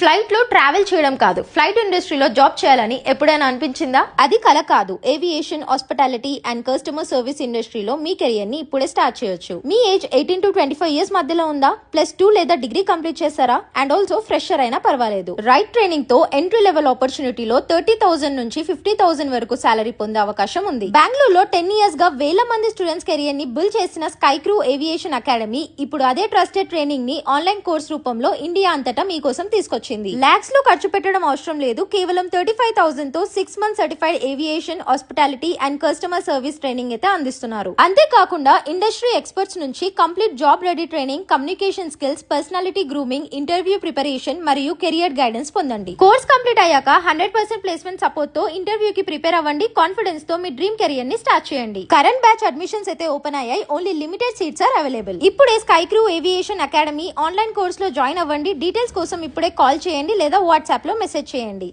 Flight లో travel చేయడం కాదు, ఫ్లైట్ ఇండస్ట్రీలో జాబ్ చేయాలని ఎప్పుడైనా అనిపించిందా? అది కల కాదు. Aviation, hospitality and customer service ఇండస్ట్రీలో మీ కెరియర్ ని ఇప్పుడే స్టార్ట్ చేయొచ్చు. మీ ఏజ్ 18 to 25 ఇయర్స్ మధ్యలో ఉందా? +2 లేదా డిగ్రీ కంప్లీట్ చేశారా? అండ్ ఆల్సో ఫ్రెషర్ అయినా పర్వాలేదు. రైట్ ట్రైనింగ్ తో ఎంట్రీ లెవెల్ ఆపర్చునిటీలో 30,000 నుంచి 50,000 వరకు సాలరీ పొందే అవకాశం ఉంది. బెంగళూరులో 10 ఇయర్స్ గా వేల మంది స్టూడెంట్స్ కెరియర్ ని బిల్డ్ చేసిన స్కై క్రూ ఏవియేషన్ అకాడమీ ఇప్పుడు అదే ట్రస్టెడ్ ట్రైనింగ్ ని ఆన్లైన్ కోర్స్ రూపంలో ఇండియా అంతటా మీకోసం తీసుకొచ్చింది. లాక్స్ లో ఖర్చు పెట్టడం అవసరం లేదు. కేవలం 35,000 తో 6 months certified aviation, hospitality and customer service training అయితే అందిస్తున్నారు. అంతేకాకుండా ఇండస్ట్రీ ఎక్స్పర్ట్స్ నుంచి complete job ready training, communication skills, personality grooming, interview preparation మరియు కెరియర్ గైడెన్స్ పొందండి. కోర్స్ కంప్లీట్ అయ్యాక 100% ప్లేస్మెంట్ సపోర్ట్ తో ఇంటర్వ్యూ కి ప్రిపేర్ అవ్వండి. కాన్ఫిడెన్స్ తో మీ డ్రీమ్ కెరియర్ ని స్టార్ట్ చేయండి. కరెంట్ బ్యాచ్ అడ్మిషన్స్ అయితే ఓపెన్ అయ్యాయి. Only limited seats are available. ఇప్పుడే Sky Crew Aviation Academy online course లో జాయిన్ అవ్వండి. డీటెయిల్స్ కోసం ఇప్పుడే కాల్ చేయండి లేదా వాట్సాప్ లో మెసేజ్ చేయండి.